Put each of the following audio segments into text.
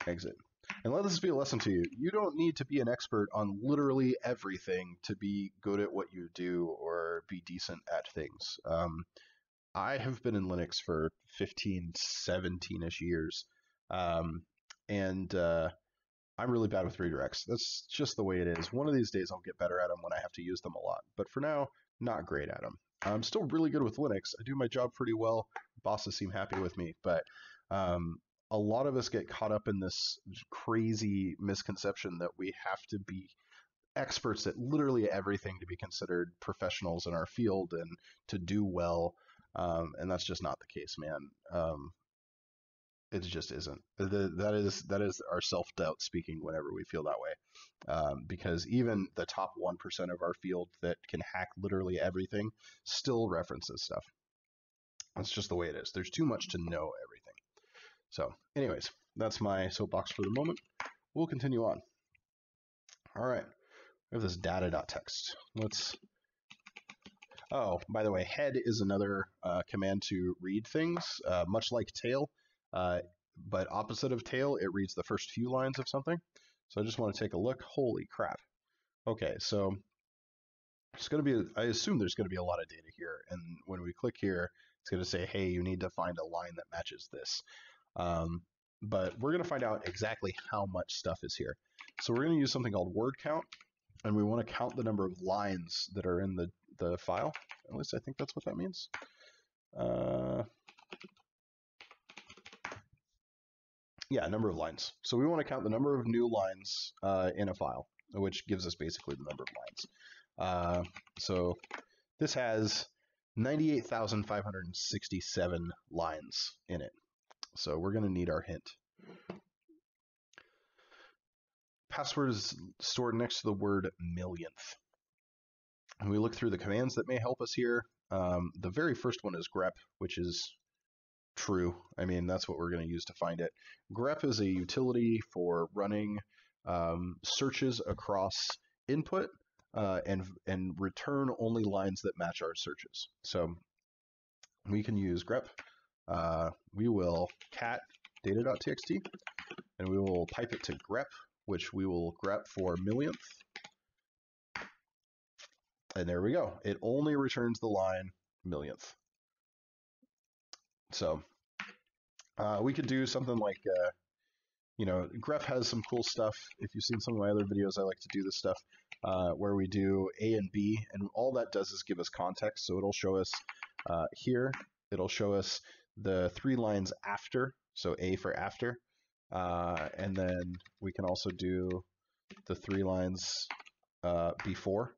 exit. And let this be a lesson to you. You don't need to be an expert on literally everything to be good at what you do or be decent at things. I have been in Linux for 15, 17-ish years. And I'm really bad with redirects. That's just the way it is. One of these days I'll get better at them when I have to use them a lot. But for now, not great at them. I'm still really good with Linux. I do my job pretty well. Bosses seem happy with me. But a lot of us get caught up in this crazy misconception that we have to be experts at literally everything to be considered professionals in our field and to do well. And that's just not the case, man. It just isn't. That is our self-doubt speaking whenever we feel that way. Because even the top 1% of our field that can hack literally everything still references stuff. That's just the way it is. There's too much to know everything. So anyways, that's my soapbox for the moment. We'll continue on. All right. We have this data.txt. Oh, by the way, head is another command to read things, much like tail. But opposite of tail, it reads the first few lines of something. So I just want to take a look. Holy crap. Okay, so it's going to be, I assume there's going to be a lot of data here. And when we click here, it's going to say, hey, you need to find a line that matches this. But we're going to find out exactly how much stuff is here. So we're going to use something called word count. And we want to count the number of lines that are in the file. At least I think that's what that means. Yeah, number of lines. So we want to count the number of new lines in a file, which gives us basically the number of lines. So this has 98,567 lines in it. So we're going to need our hint. Password is stored next to the word millionth. And we look through the commands that may help us here. The very first one is grep, which is true. I mean, that's what we're going to use to find it. Grep is a utility for running searches across input and return only lines that match our searches. So we can use grep. We will cat data.txt, and we will pipe it to grep, which we will grep for millionth. And there we go. It only returns the line millionth. So we could do something like, grep has some cool stuff. If you've seen some of my other videos, I like to do this stuff where we do A and B, and all that does is give us context. So it'll show us here, it'll show us the 3 lines after, so A for after, and then we can also do the 3 lines before.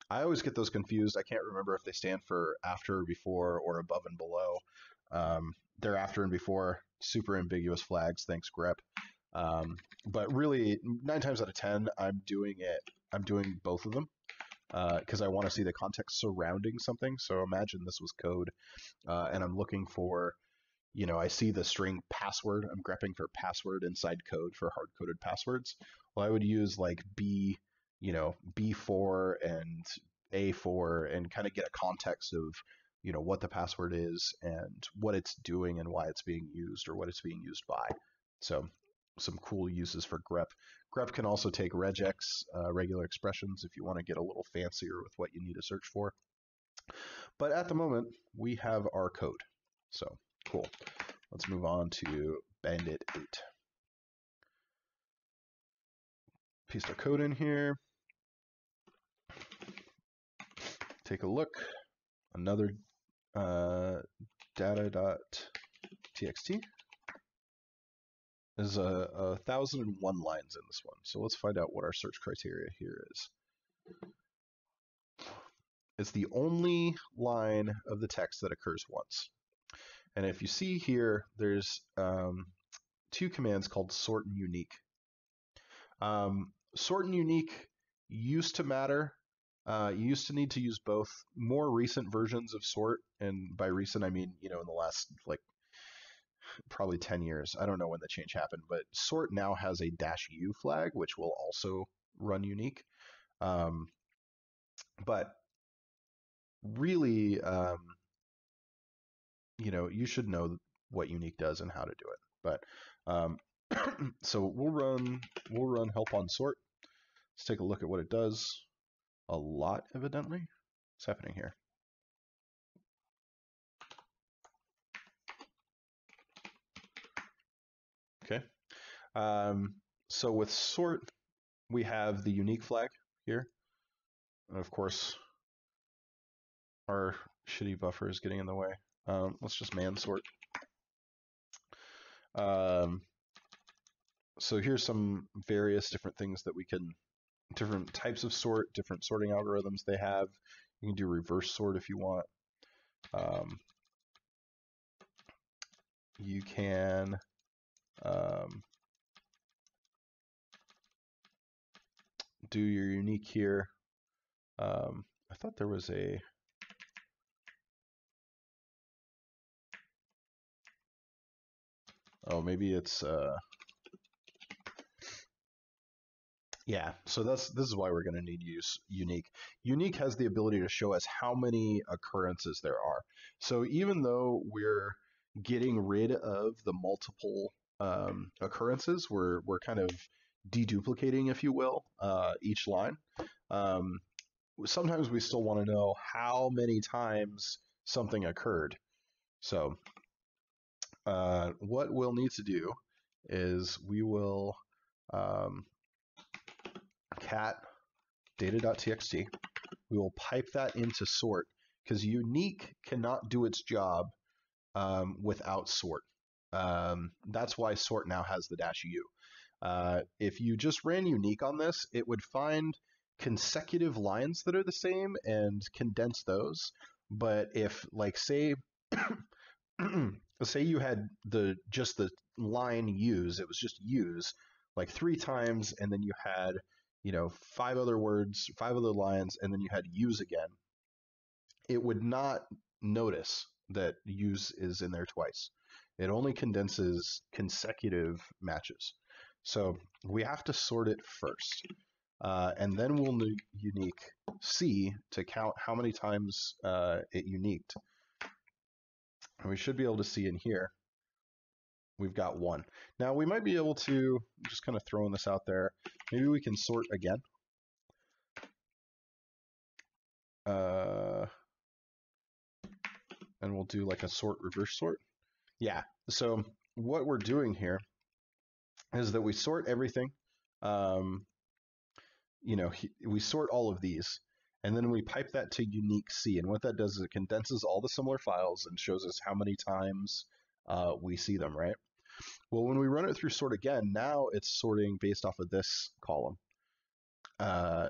I always get those confused. I can't remember if they stand for after, before, or above and below. They're after and before, super ambiguous flags, thanks grep. But really, 9 times out of 10, I'm doing both of them because I want to see the context surrounding something. So imagine this was code, and I'm looking for, I see the string password. I'm grepping for password inside code for hard-coded passwords. Well, I would use like B, B4 and A4 and kind of get a context of, what the password is and what it's doing and why it's being used or what it's being used by. So some cool uses for grep. Grep can also take regex, regular expressions, if you want to get a little fancier with what you need to search for. But at the moment, we have our code. So cool. Let's move on to Bandit 8. Paste our code in here. Take a look. Another data.txt. There's 1,001 lines in this one. So let's find out what our search criteria here is. It's the only line of the text that occurs once. And if you see here, there's 2 commands called sort and unique. Sort and unique used to matter. You used to need to use both. More recent versions of sort, and by recent I mean, in the last probably 10 years. I don't know when the change happened, but sort now has a -u flag, which will also run unique. But really, you should know what unique does and how to do it. But So we'll run help on sort. Let's take a look at what it does. A lot, evidently. What's happening here? Okay. So with sort, we have the unique flag here. And of course, our shitty buffer is getting in the way. Let's just man sort. So here's some various different things that we can, different types of sort, different sorting algorithms they have. You can do reverse sort if you want. You can do your unique here. I thought there was a, oh, maybe it's, yeah, so this is why we're going to need to use unique. Unique has the ability to show us how many occurrences there are. So even though we're getting rid of the multiple occurrences, we're kind of deduplicating, if you will, each line. Sometimes we still want to know how many times something occurred. So what we'll need to do is we will cat data.txt. We will pipe that into sort because unique cannot do its job without sort. That's why sort now has the -u. If you just ran unique on this, it would find consecutive lines that are the same and condense those. But if, like, say say you had just the line use, it was just use like 3 times, and then you had 5 other words, 5 other lines, and then you had use again, it would not notice that use is in there twice. It only condenses consecutive matches. So we have to sort it first. And then we'll need unique C to count how many times it uniqued. And we should be able to see in here, we've got 1. Now we might be able to, just kind of throwing this out there, maybe we can sort again. And we'll do like a sort reverse sort. Yeah, so what we're doing here is that we sort everything. We sort all of these, and then we pipe that to unique C. And what that does is it condenses all the similar files and shows us how many times we see them, right? Well, when we run it through sort again, now it's sorting based off of this column.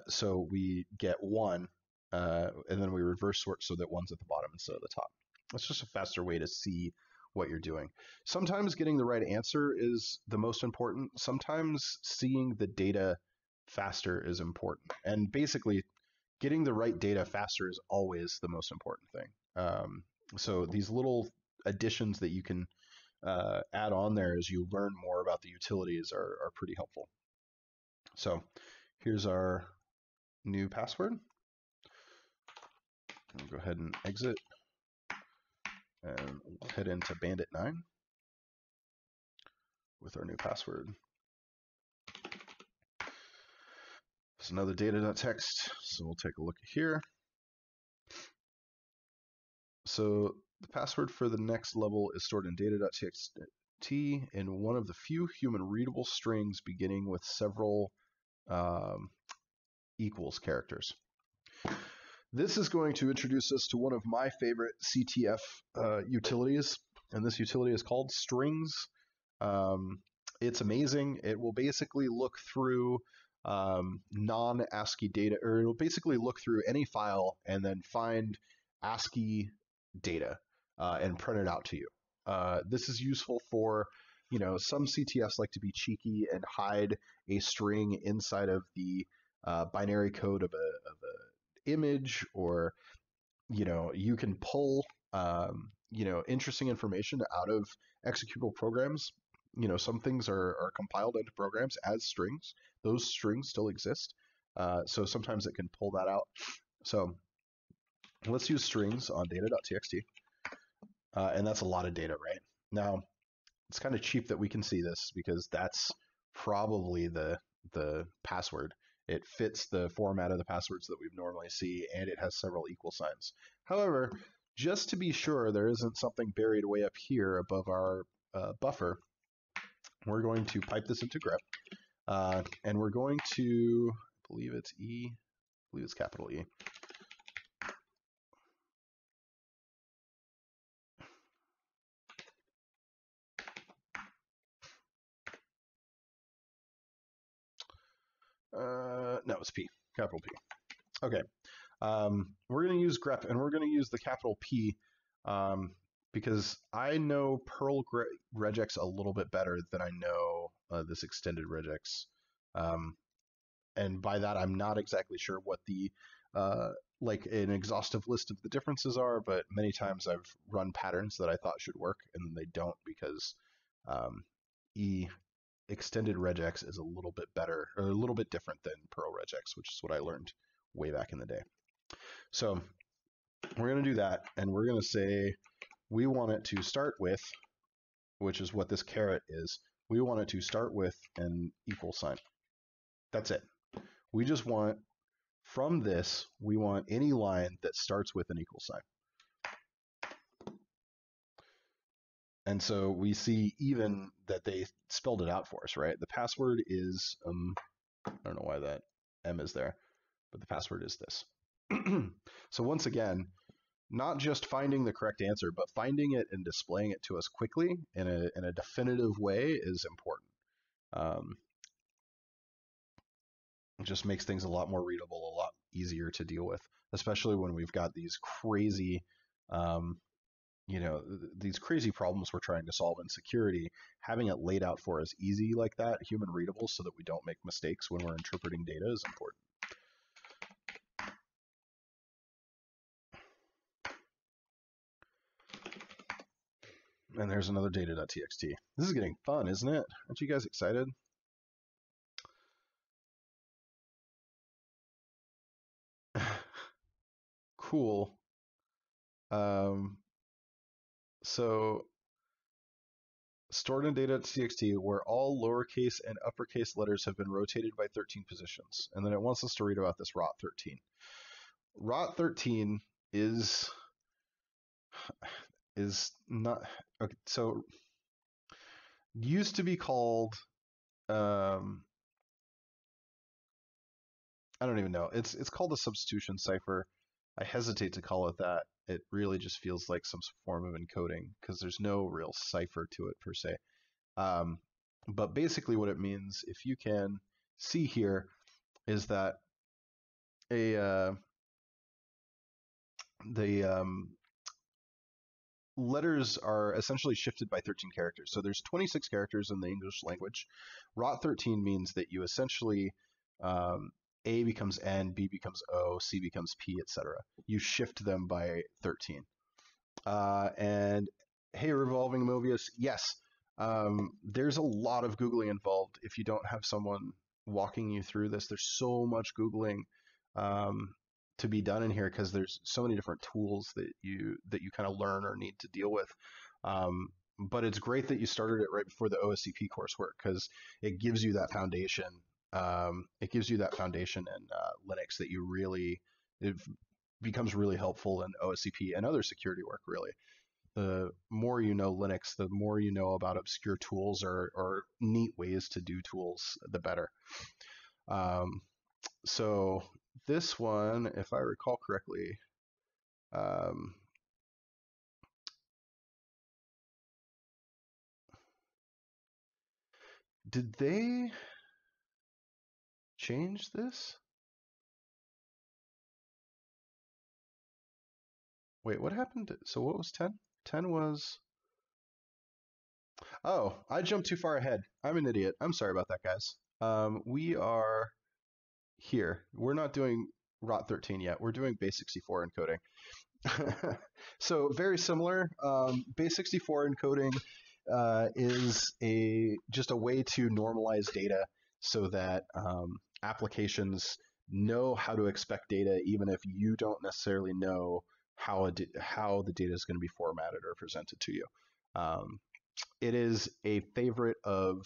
So we get 1, and then we reverse sort so that 1's at the bottom instead of the top. That's just a faster way to see what you're doing. Sometimes getting the right answer is the most important. Sometimes seeing the data faster is important. And basically, getting the right data faster is always the most important thing. So these little additions that you can add on there as you learn more about the utilities are pretty helpful. So here's our new password. We'll go ahead and exit. And we'll head into Bandit 9 with our new password. There's another data.txt, so we'll take a look here. So the password for the next level is stored in data.txt in one of the few human readable strings beginning with several equals characters. This is going to introduce us to one of my favorite CTF utilities, and this utility is called strings. It's amazing. It will basically look through non-ASCII data, or it'll basically look through any file and then find ASCII data and print it out to you. This is useful for, some CTFs like to be cheeky and hide a string inside of the binary code of a image, or you can pull interesting information out of executable programs. Some things are compiled into programs as strings. Those strings still exist, so sometimes it can pull that out. So let's use strings on data.txt, and that's a lot of data, right? Now it's kind of cheap that we can see this because that's probably the password. It fits the format of the passwords that we normally see, and it has several equal signs. However, just to be sure there isn't something buried way up here above our buffer, we're going to pipe this into grep, and we're going to, I believe it's E, I believe it's capital E. No, it's P, capital P. Okay. We're going to use grep, and we're going to use the capital P because I know Perl regex a little bit better than I know this extended regex. And by that, I'm not exactly sure what the like an exhaustive list of the differences are, but many times I've run patterns that I thought should work, and then they don't because E extended regex is a little bit better, or a little bit different than Perl regex, which is what I learned way back in the day. So we're going to do that, and we're going to say we want it to start with, which is what this caret is, we want it to start with an equal sign. That's it. We just want, from this, we want any line that starts with an equal sign. And so we see even that they spelled it out for us, right? The password is, I don't know why that M is there, but the password is this. So once again, not just finding the correct answer, but finding it and displaying it to us quickly in a definitive way is important. It just makes things a lot more readable, a lot easier to deal with, especially when we've got these crazy, these crazy problems we're trying to solve in security. Having it laid out for us easy like that, human readable, so that we don't make mistakes when we're interpreting data is important. And there's another data.txt. This is getting fun, isn't it? Aren't you guys excited? Cool. So stored in data.txt where all lowercase and uppercase letters have been rotated by 13 positions. And then it wants us to read about this rot13. Rot13 is not, okay, so used to be called, I don't even know. It's called a substitution cipher. I hesitate to call it that. It really just feels like some form of encoding because there's no real cipher to it per se. But basically what it means, if you can see here, is that the letters are essentially shifted by 13 characters. So there's 26 characters in the English language. Rot13 means that you essentially A becomes N, B becomes O, C becomes P, etc. You shift them by 13. And hey, Revolving Mobius, yes, there's a lot of Googling involved if you don't have someone walking you through this. There's so much Googling to be done in here because there's so many different tools that you kind of learn or need to deal with. But it's great that you started it right before the OSCP coursework because it gives you that foundation. It gives you that foundation in Linux that you really, it becomes really helpful in OSCP and other security work, really. The more you know Linux, the more you know about obscure tools or neat ways to do tools, the better. So this one, if I recall correctly, did they change this? Wait, what happened? So what was 10? 10 was... Oh, I jumped too far ahead. I'm an idiot. I'm sorry about that, guys. We are here. We're not doing rot13 yet. We're doing base64 encoding. So very similar. Base64 encoding is just a way to normalize data so that applications know how to expect data even if you don't necessarily know how the data is going to be formatted or presented to you. It is a favorite of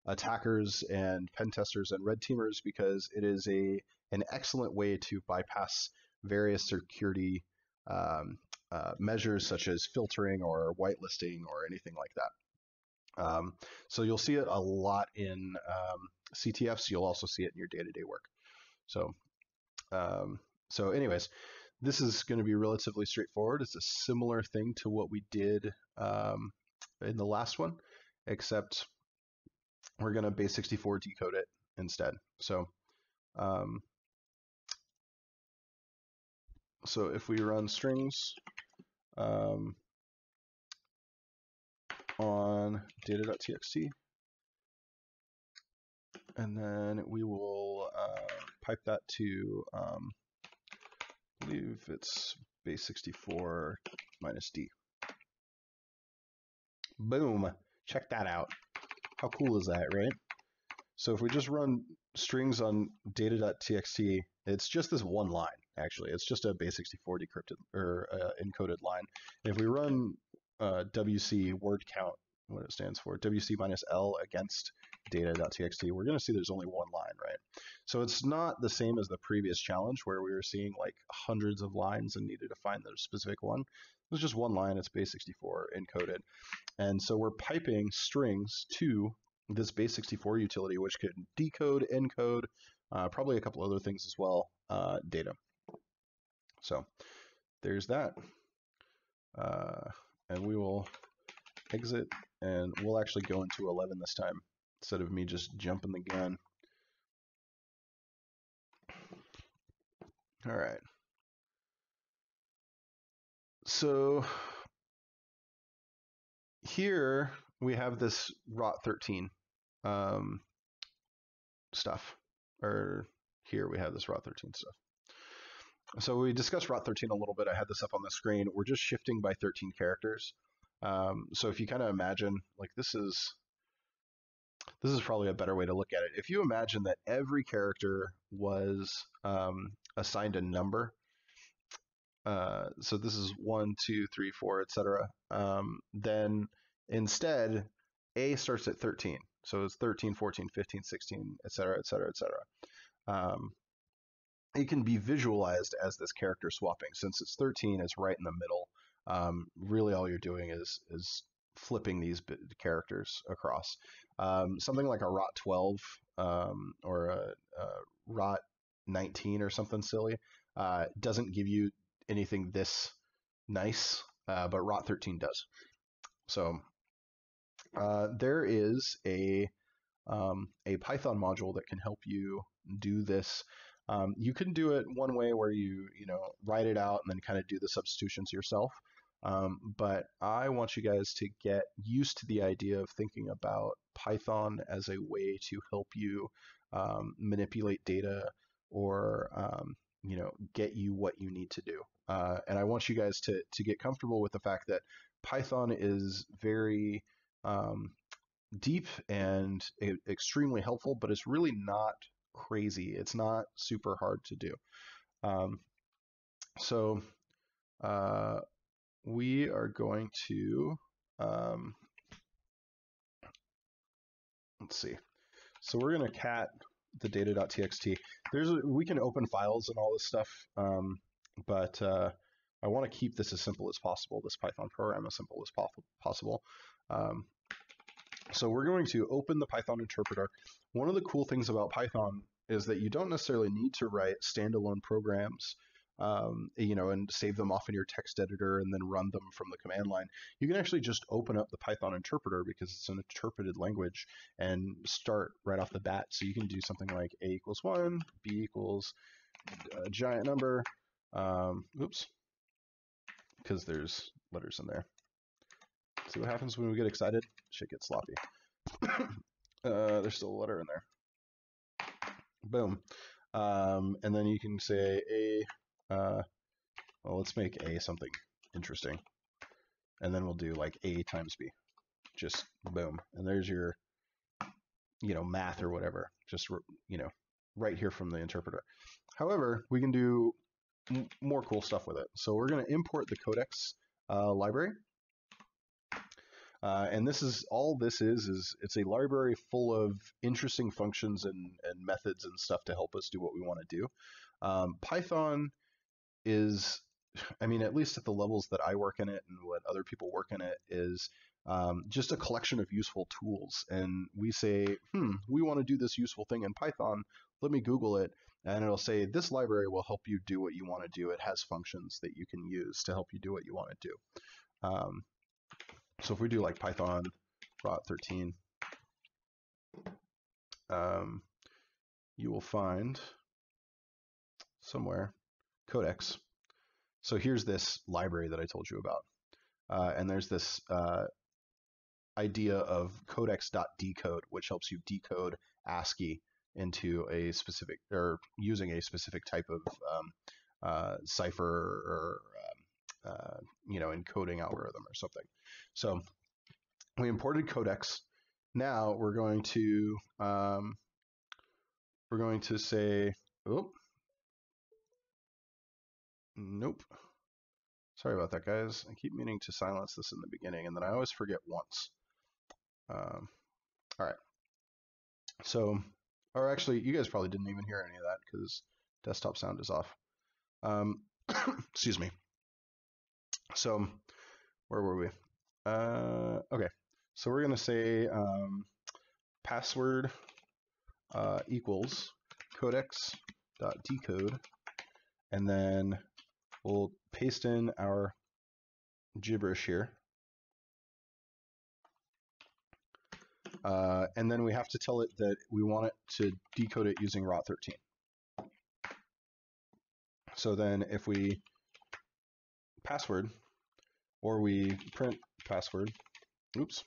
attackers and pen testers and red teamers because it is an excellent way to bypass various security measures such as filtering or whitelisting or anything like that. So you'll see it a lot in CTFs. You'll also see it in your day-to-day work. So anyways, this is going to be relatively straightforward. It's a similar thing to what we did in the last one, except we're going to base64 decode it instead. So if we run strings on data.txt, and then we will pipe that to, I believe it's base64 minus D. Boom, check that out. How cool is that, right? So if we just run strings on data.txt, it's just this one line, actually. It's just a base64 decrypted or encoded line. And if we run WC word count, what it stands for, WC minus L against data.txt, we're going to see there's only one line, right? So it's not the same as the previous challenge where we were seeing like hundreds of lines and needed to find the specific one. It was just one line, it's base64 encoded. And so we're piping strings to this base64 utility, which could decode, encode, probably a couple other things as well, data. So there's that. And we will exit, and we'll actually go into 11 this time, instead of me just jumping the gun. All right. So here we have this rot13 stuff, or here we have this rot13 stuff. So we discussed rot13 a little bit. I had this up on the screen. We're just shifting by 13 characters. So if you kind of imagine, like this is probably a better way to look at it. If you imagine that every character was assigned a number, so this is 1, 2, 3, 4, etc. Then instead, A starts at 13. So it's 13, 14, 15, 16, etc., etc., etc. It can be visualized as this character swapping. Since it's 13, it's right in the middle. Really, all you're doing is flipping these characters across. Something like a rot 12 or a rot 19 or something silly doesn't give you anything this nice, but rot 13 does. So there is a Python module that can help you do this. You can do it one way where you write it out and then kind of do the substitutions yourself. But I want you guys to get used to the idea of thinking about Python as a way to help you manipulate data or get you what you need to do. And I want you guys to get comfortable with the fact that Python is very deep and extremely helpful, but it's really not crazy. It's not super hard to do. So we are going to, let's see. So we're going to cat the data.txt. We can open files and all this stuff, but I want to keep this as simple as possible, this Python program as simple as possible. So we're going to open the Python interpreter. One of the cool things about Python is that you don't necessarily need to write standalone programs, and save them off in your text editor and then run them from the command line. You can actually just open up the Python interpreter because it's an interpreted language and start right off the bat. So you can do something like A equals 1, B equals a giant number. Oops, because there's letters in there. See what happens when we get excited? Shit gets sloppy. There's still a letter in there. Boom. And then you can say A, well, let's make A something interesting. And then we'll do like A times B. Just boom. And there's your, math or whatever. Just, right here from the interpreter. However, we can do more cool stuff with it. So we're going to import the codex library. And this is all this is it's a library full of interesting functions and methods and stuff to help us do what we want to do. Python is, I mean, at least at the levels that I work in it and what other people work in it, is just a collection of useful tools. And we say, we want to do this useful thing in Python. Let me Google it. And it'll say, this library will help you do what you want to do. It has functions that you can use to help you do what you want to do. So if we do like Python rot 13, you will find somewhere codex. So here's this library that I told you about. And there's this idea of codex.decode, which helps you decode ASCII into a specific, or using a specific type of cipher or encoding algorithm or something. So we imported codex. Now we're going to say, oh, nope. Sorry about that, guys. I keep meaning to silence this in the beginning, and then I always forget once. All right. So, or actually, you guys probably didn't even hear any of that because desktop sound is off. Excuse me. So, where were we? Okay. So we're going to say password equals codex.decode, and then we'll paste in our gibberish here. And then we have to tell it that we want it to decode it using rot 13. So then if we password, or we print password, oops,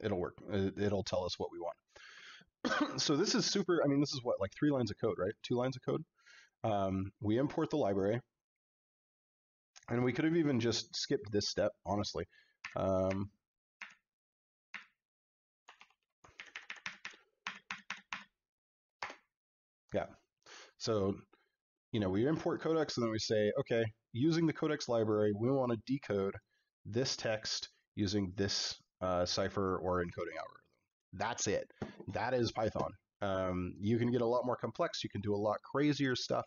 it'll work. It'll tell us what we want. So this is super, I mean, this is what, like 3 lines of code, right? 2 lines of code. We import the library. And we could have even just skipped this step, honestly. Yeah. So, we import codex, and then we say, okay, using the codex library, we want to decode this text using this cipher or encoding algorithm. That's it. That is Python. You can get a lot more complex. You can do a lot crazier stuff,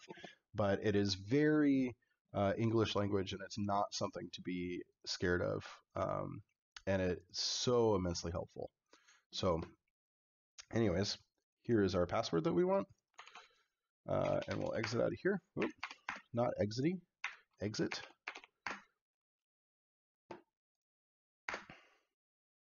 but it is very English language, and it's not something to be scared of. And it's so immensely helpful. So anyways, here is our password that we want. And we'll exit out of here. Oop, not exiting, exit.